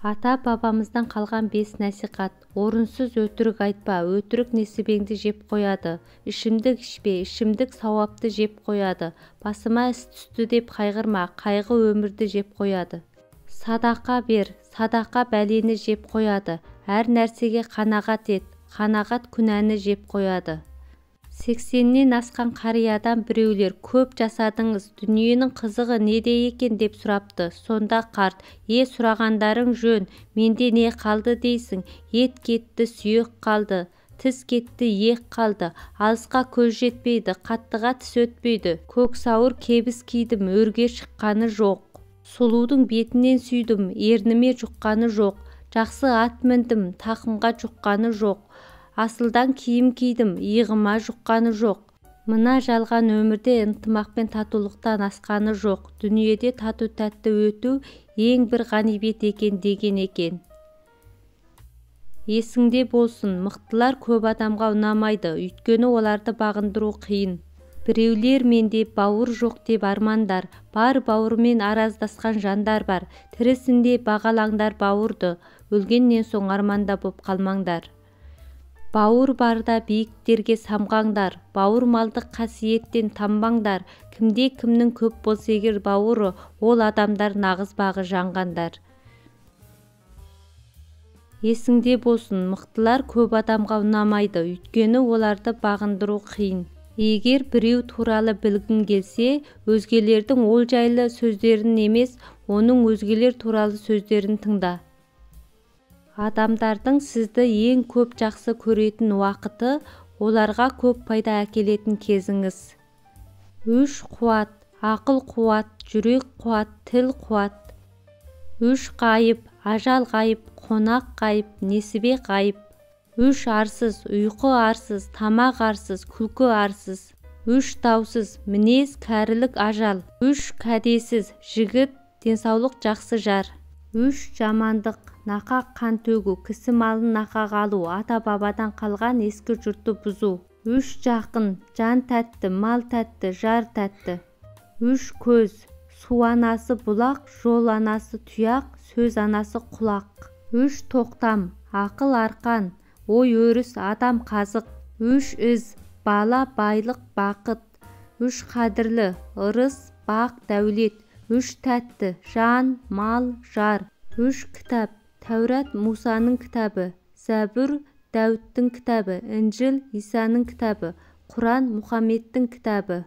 Ата-бабамыздан қалған 5 насихат. Орынсыз өтірік айтпа, өтірік несібеңді жеп қояды. Ішімдік ішпе, ішімдік сауапты жеп қояды. Басыма іс түсті деп қайғырма, қайғы өмірді жеп қояды. Садақа бер, садақа бәлені жеп қояды. Әр нәрсеге қанағат ет, қанағат күнәні жеп қояды. 80-нен асқан қариядан біреулер: көп жасадыңыз, дүниенің қызығы неде екен деп сұрапты. Сонда қарт: сұрағандарың жөн, менде не қалды дейсің? Ет кетті, сүйек қалды, тіс кетті, иек қалды. Алысқа көз жетпейді, қаттыға тіс өтпейді. Көксауыр кебіс кидім, өрге шыққаны жоқ. Сұлудың бетінен сүйдім, ерніме жұққаны жоқ. Жақсы ат міндім, тақымға жұққаны жоқ. Асылдан киім кидім, иығыма жұққаны жоқ. Мына жалған өмірде ынтымақ пен татулықтан асқаны жоқ. Дүниеде тату-тәтті өту ең бір ғанибет екен деген екен. Есіңде болсын, мықтылар көп адамға ұнамайды, өйткені оларды бағындыру қиын. Біреулер менде бауыр жоқ деп армандар, бар бауырмен араздасқан жандар бар. Тірісінде бағалаңдар бауырды, өлгеннен соң арманда боп қалмаңдар. Бауыр барда биіктерге самғаңдар, бауыр малдық қасиеттен тамбаңдар. Кімде кімнің көп болса егер бауыры, ол адамдар нағыз бағы жанғандар. Есіңде болсын, мықтылар көп адамға ұнамайды, өйткені оларды бағындыру қиын. Егер біреу туралы білгің келсе, өзгелердің ол жайлы сөздерін емес, оның өзгелер туралы сөздерін тыңда. Адамдардың сізді ең көп жақсы көретін уақыты, оларға көп пайда әкелетін кезіңіз. Үш қуат: ақыл қуат, жүрек қуат, тіл қуат. Үш ғайып: ажал ғайып, қонақ ғайып, несібе ғайып. Үш арсыз: ұйқы арсыз, тамақ арсыз, күлкі арсыз. Үш даусыз: мінез, кәрілік, ажал. Үш кәдесіз: жігіт, денсаулық, жақсы жар. Үш жамандық: нақақ қан төгу, кісі малын нақақ алу, ата-бабадан қалған ескі жұртты бұзу. Үш жақын: жан тәтті, мал тәтті, жар тәтті. Үш көз: су анасы бұлақ, жол анасы тұяқ, сөз анасы құлақ. Үш тоқтам: ақыл арқан, ой өріс, адам қазық. Үш із: бала, байлық, бақыт. Үш қадірлі: ырыс, бақ, дәулет. Үш тәтті: жан, мал, жар. Үш кітап: Тәурат Мусаның кітабы, Зәбүр Дәуіттің кітабы, Інжіл Исаның кітабы, Құран Мұхаммедтің кітабы.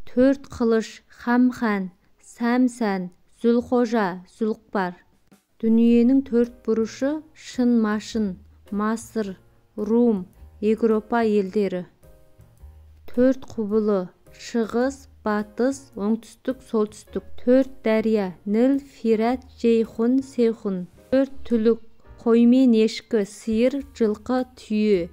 Төрт қылыш: Хамхан, Сәмсән, Зүлқожа, Зүлқпар. Дүниенің төрт бұрышы: шын машын, Масыр, Рум, Европа елдері. Төрт құбылы: шығыс, батыс, оңтүстік, солтүстік. Төрт дәрия: Ніл, Фират, Жейхун, Сейхун. Төрт түлік: қой мен ешкі, сиыр, жылқы, түйе.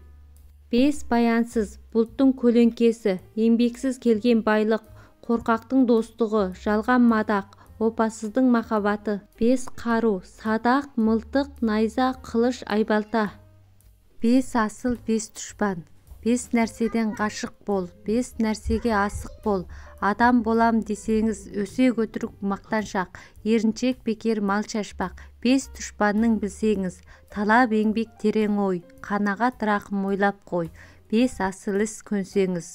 Бес баянсыз: бұлттың көлеңкесі, еңбексіз келген байлық, қорқақтың достығы, жалған мадақ, опасыздың махаббаты. Бес қару: садақ, мылтық, найза, қылыш, айбалта. Бес асыл, бес дұшпан. Бес нәрседен ғашық бол, бес нәрсеге асық бол. Адам болам десеңіз, өсек өтірік мақтаншақ, еріншек бекер мал шашпақ. Бес дұшпанның білсеңіз, талап еңбек терең ой, қанағат рақым ойлап қой. Бес асыл іс көнсеңіз.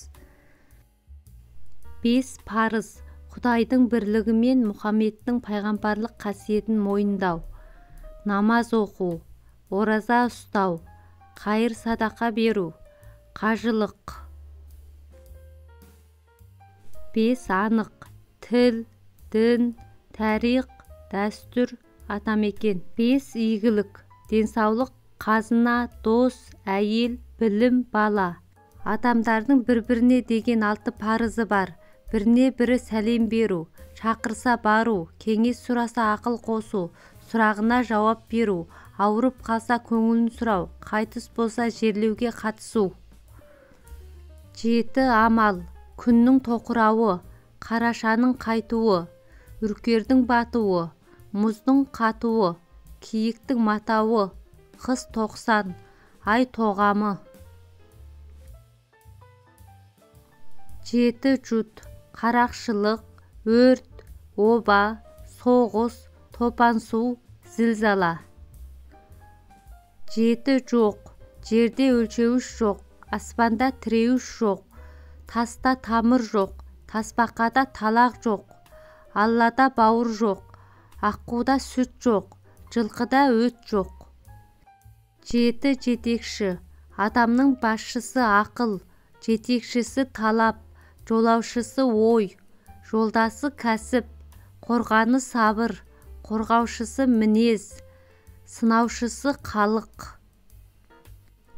Бес парыз: Құдайдың бірлігі мен Мұхаммедтің пайғамбарлық қасиетін мойындау. Намаз оқу, ораза ұстау, қайыр садақа беру, қажылық. Бес анық: тіл, дін, тарих, дәстүр, атамекен. Бес игілік: денсаулық, қазына, дос, әйел, білім, бала. Адамдардың бір-біріне деген 6 парызы бар. Біріне бірі сәлем беру, шақырса бару, кеңес сұраса ақыл қосу, сұрағына жауап беру, ауырып қалса көңілін сұрау, қайтыс болса жерлеуге қатысу. Жеті амал: күннің тоқырауы, қарашаның қайтуы, үркердің батуы, мұздың қатуы, киіктің матауы, қыс 90, ай тоғамы. Жеті жұт: қарақшылық, өрт, оба, соғыс, топан су, зілзала. 7 жоқ, жерде өлшеуіш жоқ, аспанда тіреуіш жоқ, таста тамыр жоқ, тасбақада талақ жоқ, аллада бауыр жоқ, аққуда сүт жоқ, жылқыда өт жоқ. 7 жетекші, адамның басшысы ақыл, жетекшісі талап, жолаушысы ой, жолдасы кәсіп, қорғаны сабыр, қорғаушысы мінез, сынаушысы халық.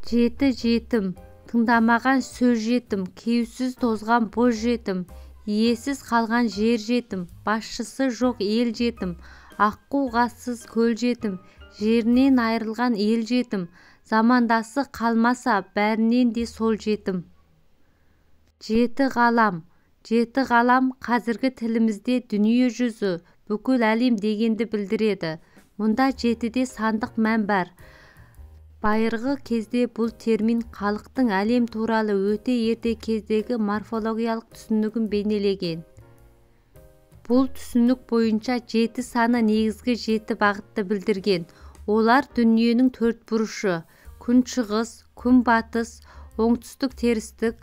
7 жетім, тыңдамаған сөз жетім, кеусіз тозған боз жетім, иесіз қалған жер жетім, басшысы жоқ ел жетім, аққу-ғассыз көл жетім, жерінен айырылған ел жетім, замандасы қалмаса бәрінен де сол жетім. 7 ғалам, 7 ғалам қазіргі тілімізде дүние жүзі, бүкіл әлем дегенді білдіреді. Мұнда 7-де сандық мән бар. Байырғы кезде бұл термин халықтың әлем туралы өте ерте кездегі морфологиялық түсінігін бейнелеген. Бұл түсінік бойынша 7 саны негізгі 7 бағытты білдірген. Олар дүниенің төрт бұрышы, күн шығыс, күн батыс, оңтүстік терістік,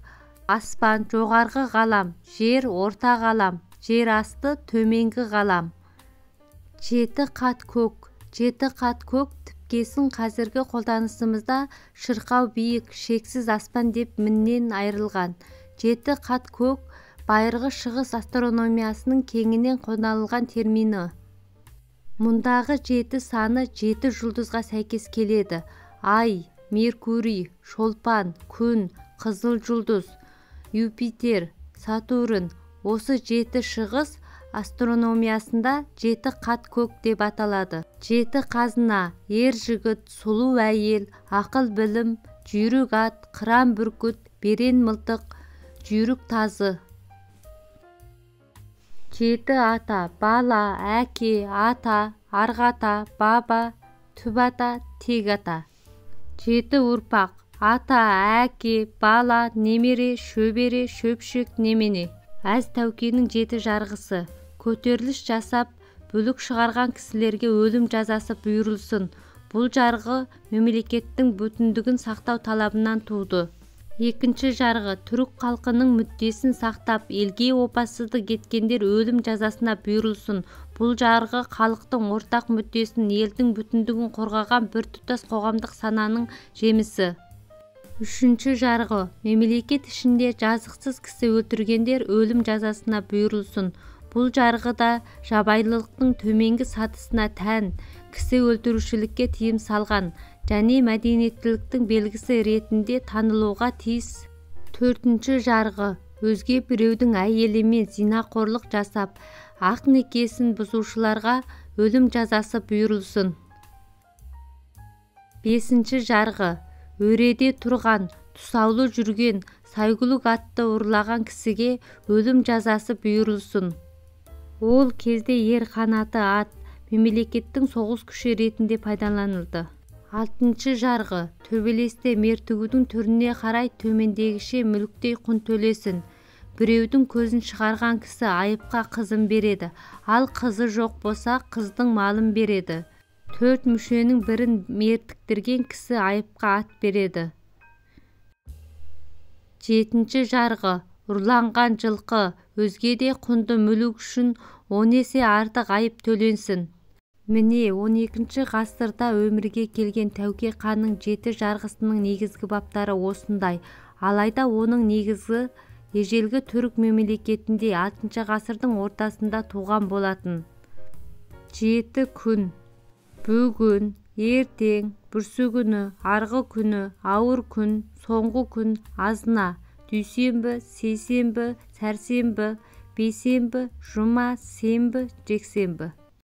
аспан, жоғарғы ғалам, жер, орта ғалам, жер асты, төменгі ғалам. 7 қат көк, 7 қат көк тіпкесін қазіргі қолданысымызда шырқау биік, шексіз аспан деп міннен айырылған. 7 қат көк байырғы шығыс астрономиясының кеңінен қолданылған термині. Мұндағы 7 саны 7 жұлдызға сәйкес келеді. Ай, Меркурий, шолпан, күн, қызыл жұлдыз, Юпитер, Сатурн. Осы 7 шығыс астрономиясында 7 қат көк деп аталады. 7 қазына, ер жігіт, сұлу әйел, ақыл білім, жүйрік ат, қыран бүркіт, берен мылтық, жүйрік тазы. 7 ата, бала, әке, ата, арғата, баба, түп ата, тек ата. 7 ұрпақ, ата, әке, бала, немере, шөбере, шөпшек, немене. Әз Тәукенің 7 жарғысы. Көтеріліс жасап, бүлік шығарған кісілерге өлім жазасы бұйырылсын. Бұл жарғы мемлекеттің бүтіндігін сақтау талабынан туды. 2 жарғы, түрік халқының мүддесін сақтап, елге опасыздық еткендер өлім жазасына бұйырылсын. Бұл жарғы халықтың ортақ мүддесін, елдің бүтіндігін қорғаған біртұтас қоғамдық сананың жемісі. 3 жарғы, мемлекет ішінде жазықсыз кісі өлтіргендер өлім жазасына бұйырылсын. Бұл жарғыда жабайылықтың төменгі сатысына тән, кісі өлтірушілікке тыйым салған және мәдениеттіліктің белгісі ретінде танылуға тиіс. 4 жарғы, өзге біреудің әйелімен зинақорлық жасап, ақ некесін бұзушыларға өлім жазасы бұйырылсын. 5 жарғы, өреде тұрған, тұсаулы жүрген, сайгүлік атты ұрлаған кісіге өлім жазасы бұйырылсын. Ол кезде ер қанаты ат, мемлекеттің соғыс күші ретінде пайдаланылды. 6 жарғы, төбелесте мертігудің түріне қарай төмендегіше мүліктей құн төлесін. Біреудің көзін шығарған кісі айыпқа қызын береді, ал қызы жоқ болса қыздың малын береді. 4 мүшенің бірін мертіктірген кісі айыпқа ат береді. 7 жарғы, ұрланған жылқы, өзге де құнды мүлік үшін 10 есе артық айып төленсін. Міне 12 ғасырда өмірге келген Тәуке ханның 7 жарғысының негізгі баптары осындай. Алайда оның негізі ежелгі түрік мемлекетінде 6 ғасырдың ортасында туған болатын. 7 күн. Бүгін, ертең, бүрсігүні, арғы күні, ауыр күн, соңғы күн, азына, дүйсенбі, сейсенбі, сәрсенбі, бейсенбі, жұма, сенбі, жексенбі.